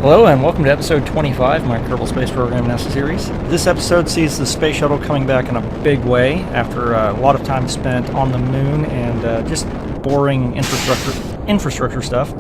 Hello and welcome to episode 25 of my Kerbal Space Program NASA series. This episode sees the space shuttle coming back in a big way after a lot of time spent on the moon and just boring infrastructure stuff.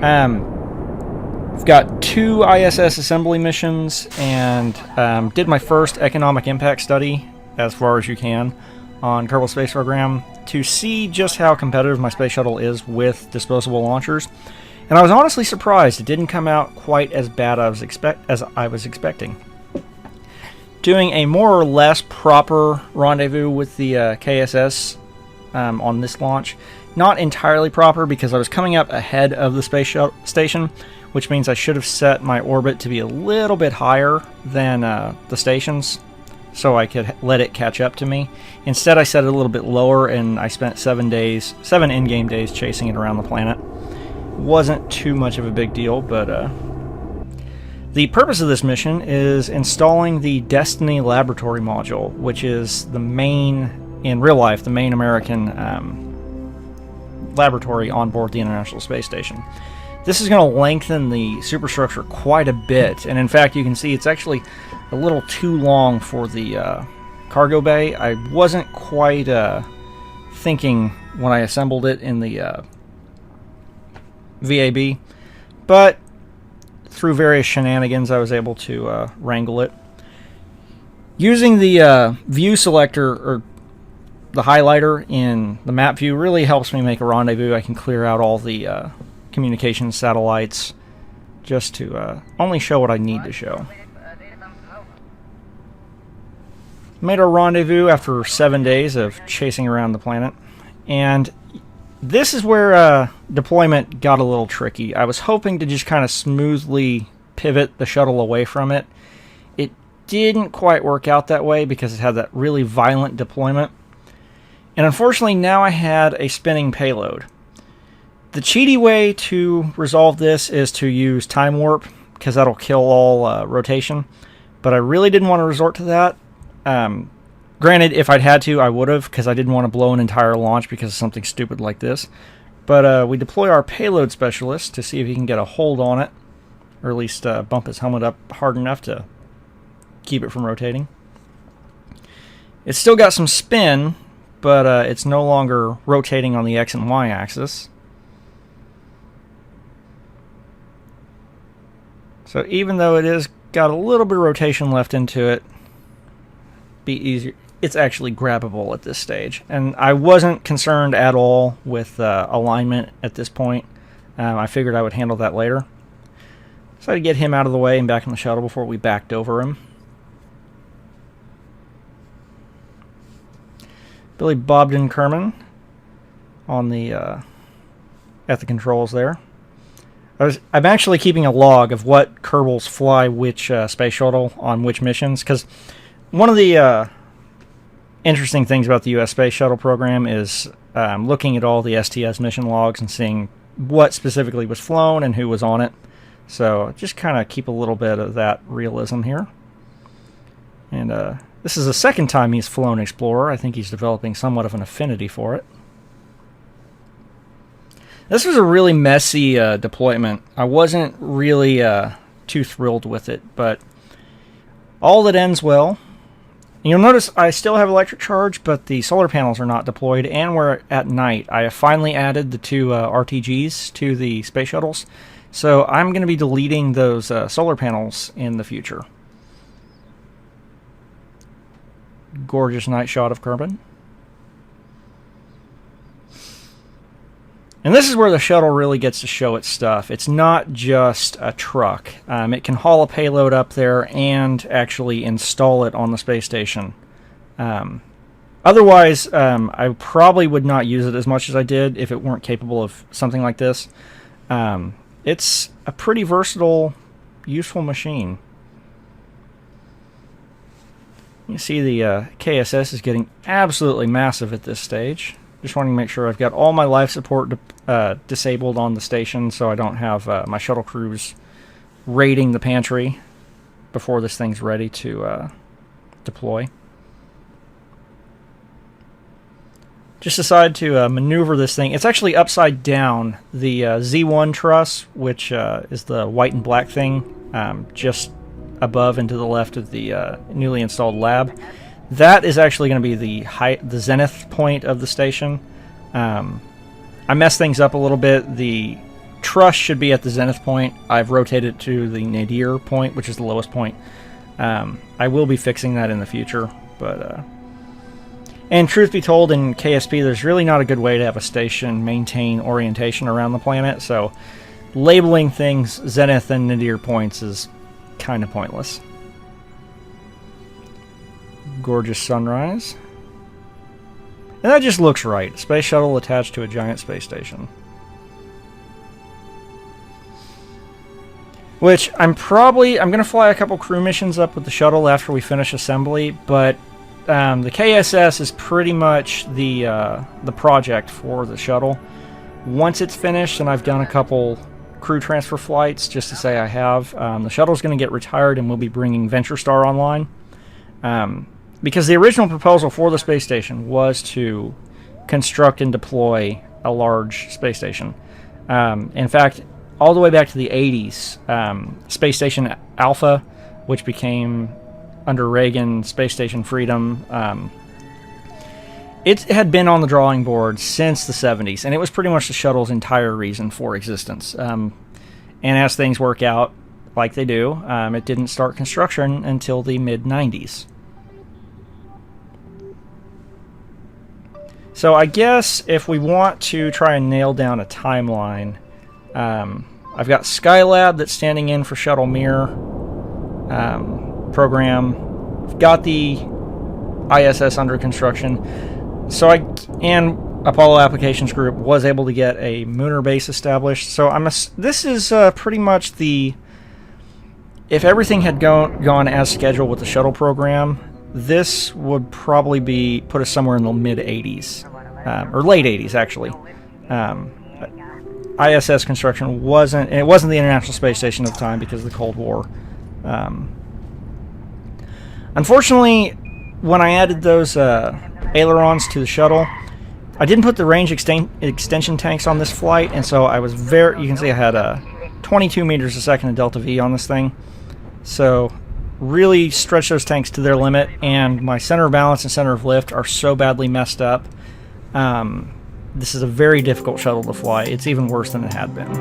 I've got 2 ISS assembly missions and did my first economic impact study, as far as you can, on Kerbal Space Program to see just how competitive my space shuttle is with disposable launchers. And I was honestly surprised it didn't come out quite as bad as I was expecting. Doing a more or less proper rendezvous with the KSS on this launch. Not entirely proper because I was coming up ahead of the space station, which means I should have set my orbit to be a little bit higher than the station's, so I could let it catch up to me. Instead, I set it a little bit lower, and I spent 7 in-game days chasing it around the planet. Wasn't too much of a big deal, but the purpose of this mission is installing the Destiny Laboratory module, which is the main, in real life, the main American laboratory on board the International Space Station. This is going to lengthen the superstructure quite a bit, and in fact you can see it's actually a little too long for the cargo bay. I wasn't quite thinking when I assembled it in the VAB, but through various shenanigans I was able to wrangle it. Using the view selector, or the highlighter in the map view, really helps me make a rendezvous. I can clear out all the communications satellites just to only show what I need to show. Made our rendezvous after 7 days of chasing around the planet, and this is where deployment got a little tricky. I was hoping to just kind of smoothly pivot the shuttle away from it. It didn't quite work out that way because it had that really violent deployment. And unfortunately now I had a spinning payload. The cheaty way to resolve this is to use time warp, because that'll kill all rotation. But I really didn't want to resort to that. Granted, if I'd had to, I would have, because I didn't want to blow an entire launch because of something stupid like this. But we deploy our payload specialist to see if he can get a hold on it, or at least bump his helmet up hard enough to keep it from rotating. It's still got some spin, but it's no longer rotating on the X and Y axis. So even though it is got a little bit of rotation left into it, be easier. It's actually grabbable at this stage, and I wasn't concerned at all with alignment at this point. I figured I would handle that later. So I had to get him out of the way and back in the shuttle before we backed over him. Billy Bobden Kerman on the at the controls there. I'm actually keeping a log of what Kerbals fly which space shuttle on which missions, because one of the interesting things about the U.S. Space Shuttle program is looking at all the STS mission logs and seeing what specifically was flown and who was on it. So just kind of keep a little bit of that realism here. And this is the second time he's flown Explorer. I think he's developing somewhat of an affinity for it. This was a really messy deployment. I wasn't really too thrilled with it, but all that ends well. You'll notice I still have electric charge, but the solar panels are not deployed, and we're at night. I have finally added the 2 RTGs to the space shuttles, so I'm going to be deleting those solar panels in the future. Gorgeous night shot of Kerbin. And this is where the shuttle really gets to show its stuff. It's not just a truck. It can haul a payload up there and actually install it on the space station. Otherwise, I probably would not use it as much as I did if it weren't capable of something like this. It's a pretty versatile, useful machine. You see the KSS is getting absolutely massive at this stage. Just wanting to make sure I've got all my life support disabled on the station, so I don't have my shuttle crews raiding the pantry before this thing's ready to deploy. just decided to maneuver this thing. It's actually upside down. The Z1 truss, which is the white and black thing, just above and to the left of the newly installed lab. That is actually going to be the zenith point of the station. I messed things up a little bit. The truss should be at the zenith point. I've rotated it to the nadir point, which is the lowest point. I will be fixing that in the future, but and truth be told, in KSP there's really not a good way to have a station maintain orientation around the planet, so labeling things zenith and nadir points is kind of pointless. Gorgeous sunrise. And that just looks right. Space shuttle attached to a giant space station. Which I'm going to fly a couple crew missions up with the shuttle after we finish assembly, but the KSS is pretty much the project for the shuttle. Once it's finished, and I've done a couple crew transfer flights just to say I have, the shuttle's going to get retired and we'll be bringing Venture Star online. Because the original proposal for the space station was to construct and deploy a large space station. In fact, all the way back to the 80s, Space Station Alpha, which became, under Reagan, Space Station Freedom, it had been on the drawing board since the 70s, and it was pretty much the shuttle's entire reason for existence. And as things work out, like they do, it didn't start construction until the mid-90s. So I guess if we want to try and nail down a timeline, I've got Skylab that's standing in for Shuttle Mir program. I've got the ISS under construction. So and Apollo Applications Group was able to get a Mooner base established. So this is pretty much the... If everything had gone as scheduled with the shuttle program, this would probably put us somewhere in the mid-80s. Or late 80s, actually. ISS construction wasn't the International Space Station at the time because of the Cold War. Unfortunately, when I added those ailerons to the shuttle, I didn't put the range extension tanks on this flight, and so I was you can see I had 22 meters a second of delta V on this thing. So really stretched those tanks to their limit, and my center of balance and center of lift are so badly messed up. This is a very difficult shuttle to fly. It's even worse than it had been.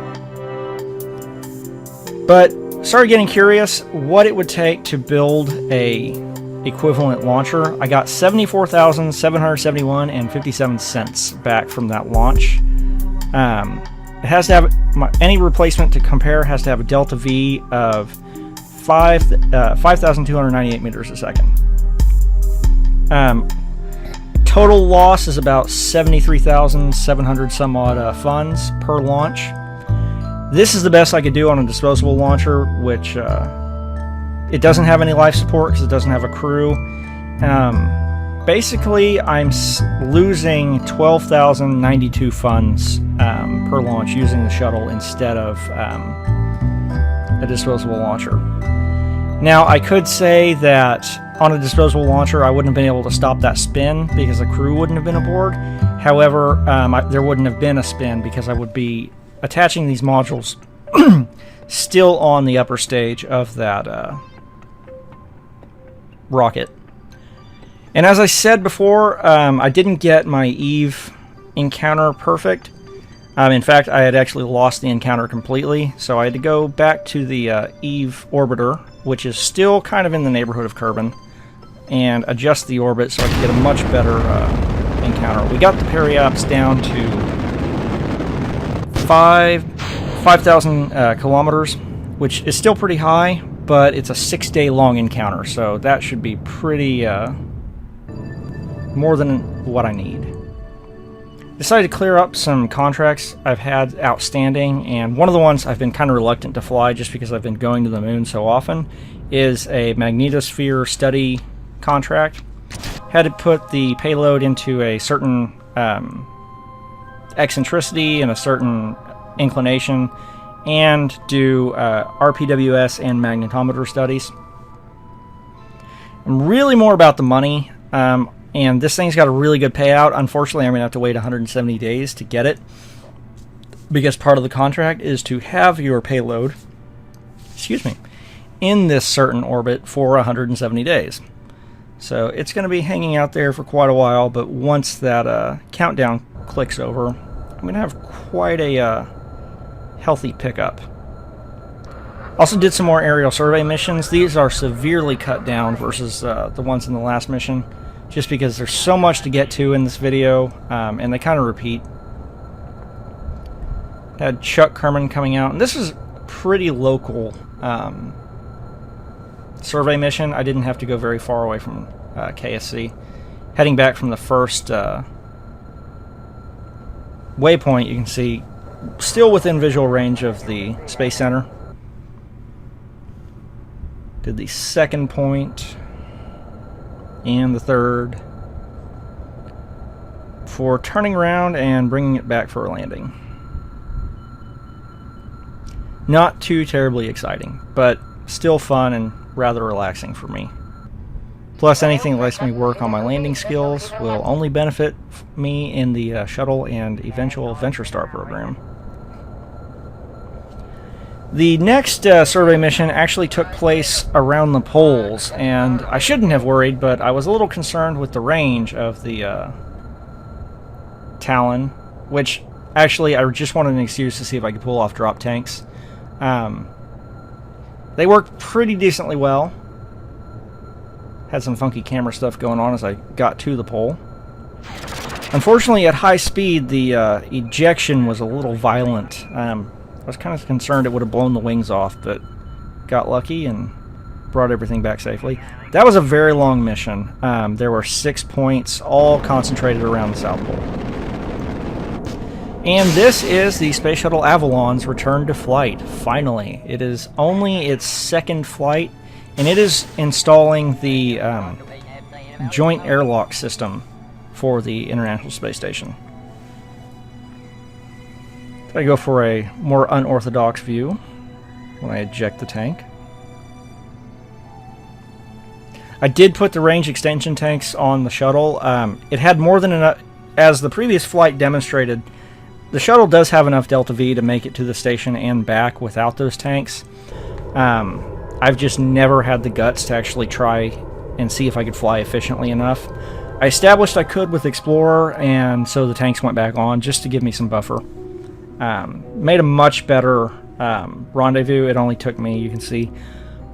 But started getting curious what it would take to build a equivalent launcher. I got $74,771 and 57 cents back from that launch. It has to have any replacement to compare has to have a delta V of 5,298 meters a second. Total loss is about 73,700 some odd funds per launch. This is the best I could do on a disposable launcher, which it doesn't have any life support because it doesn't have a crew. Basically, I'm losing 12,092 funds per launch using the shuttle instead of a disposable launcher. Now, I could say that on a disposable launcher, I wouldn't have been able to stop that spin because the crew wouldn't have been aboard. However, there wouldn't have been a spin because I would be attaching these modules still on the upper stage of that rocket. And as I said before, I didn't get my Eve encounter perfect. In fact, I had actually lost the encounter completely, so I had to go back to the Eve orbiter, which is still kind of in the neighborhood of Kerbin, and adjust the orbit so I could get a much better encounter. We got the periaps down to 5,000 kilometers, which is still pretty high, but it's a 6-day long encounter, so that should be pretty more than what I need. Decided to clear up some contracts I've had outstanding, and one of the ones I've been kind of reluctant to fly just because I've been going to the moon so often is a magnetosphere study contract. Had to put the payload into a certain eccentricity and a certain inclination, and do RPWS and magnetometer studies. I'm really more about the money. And this thing's got a really good payout. Unfortunately, I'm going to have to wait 170 days to get it, because part of the contract is to have your payload, in this certain orbit for 170 days. So it's going to be hanging out there for quite a while, but once that countdown clicks over, I'm going to have quite a healthy pickup. Also did some more aerial survey missions. These are severely cut down versus the ones in the last mission, just because there's so much to get to in this video, and they kind of repeat. Had Chuck Kerman coming out, and this is a pretty local survey mission. I didn't have to go very far away from KSC. Heading back from the first waypoint, you can see still within visual range of the Space Center. Did the second point and the third for turning around and bringing it back for a landing. Not too terribly exciting, but still fun and rather relaxing for me. Plus, anything that lets me work on my landing skills will only benefit me in the Shuttle and eventual Venture Star program. The next survey mission actually took place around the poles, and I shouldn't have worried, but I was a little concerned with the range of the Talon, which actually I just wanted an excuse to see if I could pull off drop tanks. They worked pretty decently well. Had some funky camera stuff going on as I got to the pole. Unfortunately, at high speed, the ejection was a little violent. I was kind of concerned it would have blown the wings off, but got lucky and brought everything back safely. That was a very long mission. There were 6 points, all concentrated around the South Pole. And this is the Space Shuttle Avalon's return to flight, finally. It is only its second flight, and it is installing the joint airlock system for the International Space Station. I go for a more unorthodox view when I eject the tank. I did put the range extension tanks on the shuttle. It had more than enough, as the previous flight demonstrated. The shuttle does have enough delta V to make it to the station and back without those tanks. I've just never had the guts to actually try and see if I could fly efficiently enough. I established I could with Explorer, and so the tanks went back on just to give me some buffer. Made a much better rendezvous. It only took me, you can see,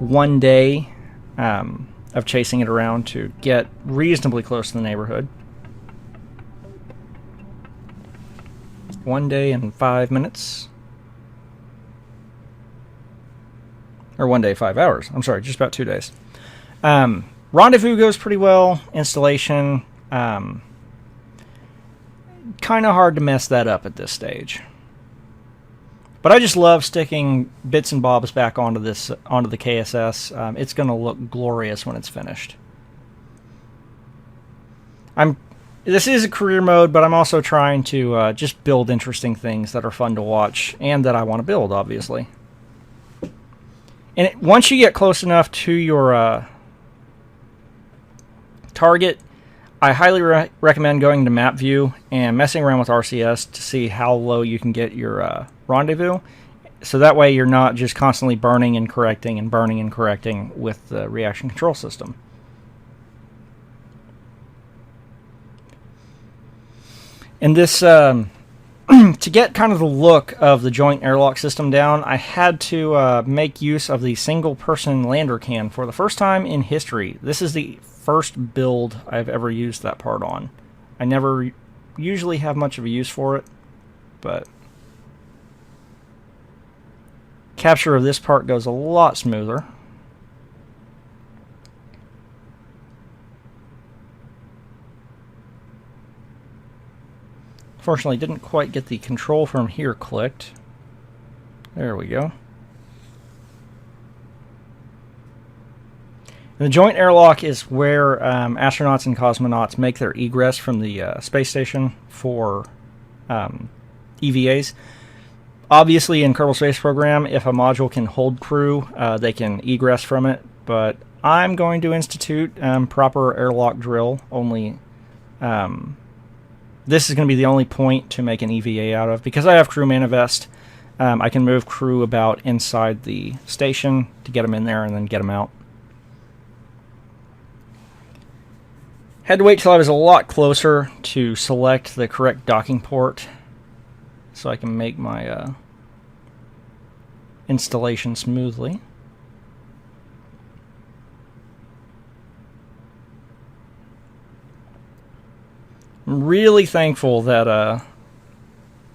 1 day of chasing it around to get reasonably close to the neighborhood. 1 day and 5 minutes. Or 1 day, 5 hours. I'm sorry, just about 2 days. Rendezvous goes pretty well. Installation, kind of hard to mess that up at this stage. But I just love sticking bits and bobs back onto the KSS. It's going to look glorious when it's finished. This is a career mode, but I'm also trying to just build interesting things that are fun to watch and that I want to build, obviously. And once you get close enough to your target, I highly recommend going to map view and messing around with RCS to see how low you can get your rendezvous. So that way you're not just constantly burning and correcting with the reaction control system. And this, to get kind of the look of the joint airlock system down, I had to make use of the single-person lander can for the first time in history. This is the first build I've ever used that part on. I never usually have much of a use for it, but capture of this part goes a lot smoother. Fortunately, didn't quite get the control from here clicked. There we go. And the joint airlock is where astronauts and cosmonauts make their egress from the space station for EVAs. Obviously, in Kerbal Space Program, if a module can hold crew, they can egress from it. But I'm going to institute proper airlock drill, only This is going to be the only point to make an EVA out of. Because I have crew manifest, I can move crew about inside the station to get them in there and then get them out. Had to wait till I was a lot closer to select the correct docking port so I can make my installation smoothly. I'm really thankful that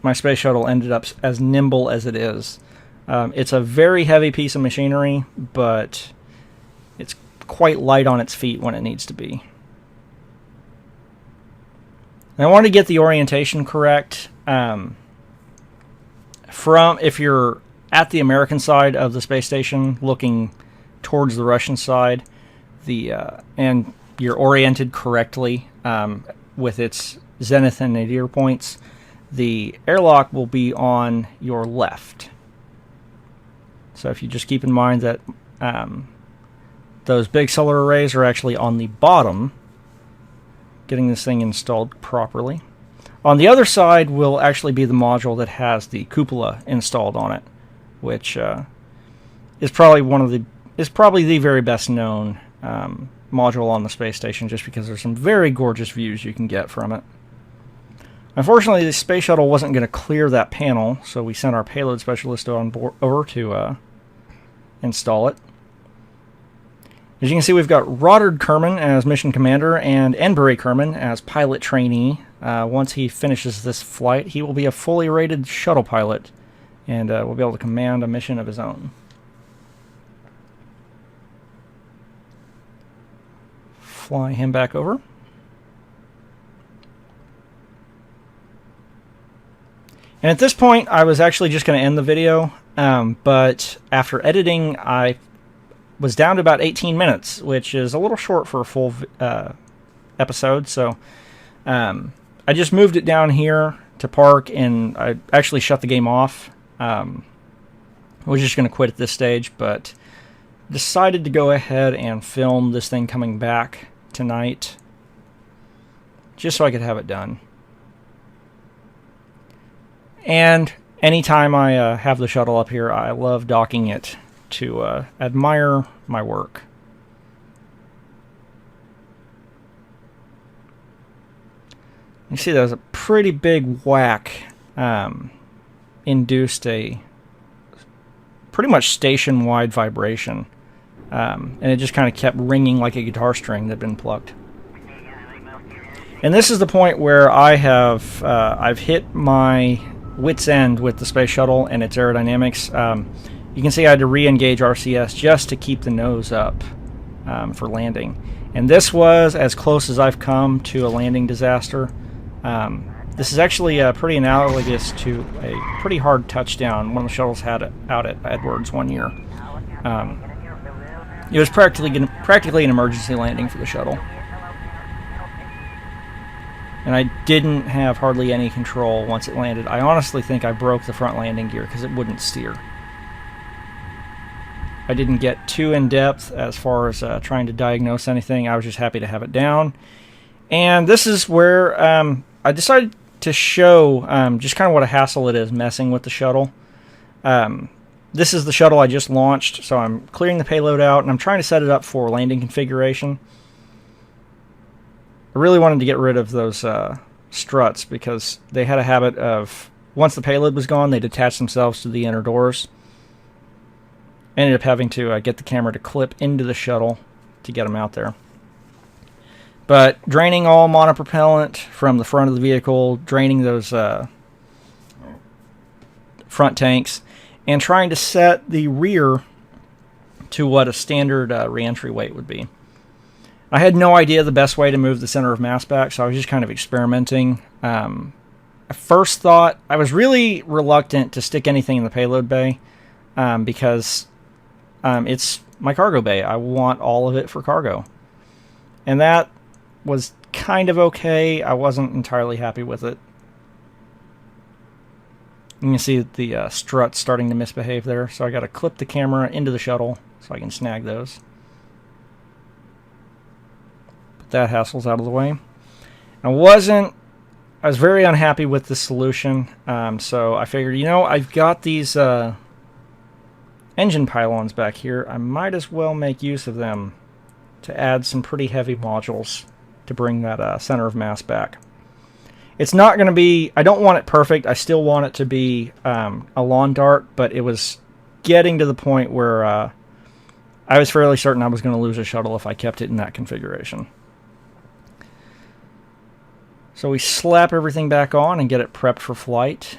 my space shuttle ended up as nimble as it is. It's a very heavy piece of machinery, but it's quite light on its feet when it needs to be. And I want to get the orientation correct. If you're at the American side of the space station, looking towards the Russian side, and you're oriented correctly with its zenith and nadir points, the airlock will be on your left. So if you just keep in mind that those big solar arrays are actually on the bottom, getting this thing installed properly. On the other side will actually be the module that has the cupola installed on it, which is probably the very best known module on the space station, just because there's some very gorgeous views you can get from it. Unfortunately, the space shuttle wasn't going to clear that panel, so we sent our payload specialist over to install it. As you can see, we've got Roddard Kerman as mission commander and Enbury Kerman as pilot trainee. Once he finishes this flight, he will be a fully rated shuttle pilot and will be able to command a mission of his own. Fly him back over. And at this point, I was actually just going to end the video, but after editing, I was down to about 18 minutes, which is a little short for a full episode. So I just moved it down here to park, and I actually shut the game off. I was just going to quit at this stage, but decided to go ahead and film this thing coming back tonight, just so I could have it done. And anytime I have the shuttle up here, I love docking it to admire my work. You see that was a pretty big whack, induced a pretty much station-wide vibration, and it just kind of kept ringing like a guitar string that had been plucked. And this is the point where I've hit my wit's end with the space shuttle and its aerodynamics. You can see I had to re-engage RCS just to keep the nose up for landing. And this was as close as I've come to a landing disaster. This is actually pretty analogous to a pretty hard touchdown one of the shuttles had out at Edwards one year. It was practically an emergency landing for the shuttle. And I didn't have hardly any control once it landed. I honestly think I broke the front landing gear because it wouldn't steer. I didn't get too in-depth as far as trying to diagnose anything. I was just happy to have it down. And this is where I decided to show just kind of what a hassle it is messing with the shuttle. This is the shuttle I just launched, so I'm clearing the payload out, and I'm trying to set it up for landing configuration. I really wanted to get rid of those struts because they had a habit of, once the payload was gone, they detached themselves to the inner doors. I ended up having to get the camera to clip into the shuttle to get them out there. But draining all monopropellant from the front of the vehicle, draining those front tanks, and trying to set the rear to what a standard re-entry weight would be. I had no idea the best way to move the center of mass back, so I was just kind of experimenting. I first thought I was really reluctant to stick anything in the payload bay because it's my cargo bay. I want all of it for cargo. And that was kind of okay. I wasn't entirely happy with it. You can see the struts starting to misbehave there, so I got to clip the camera into the shuttle so I can snag those. That hassle's out of the way. I was very unhappy with the solution, so I figured, you know, I've got these engine pylons back here. I might as well make use of them to add some pretty heavy modules to bring that center of mass back. It's not going to be, I don't want it perfect. I still want it to be a lawn dart, but it was getting to the point where I was fairly certain I was going to lose a shuttle if I kept it in that configuration. So we slap everything back on and get it prepped for flight.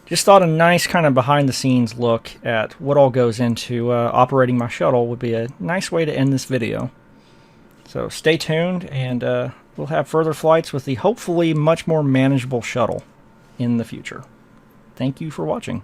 Just thought a nice kind of behind-the-scenes look at what all goes into operating my shuttle would be a nice way to end this video. So stay tuned, and we'll have further flights with the hopefully much more manageable shuttle in the future. Thank you for watching.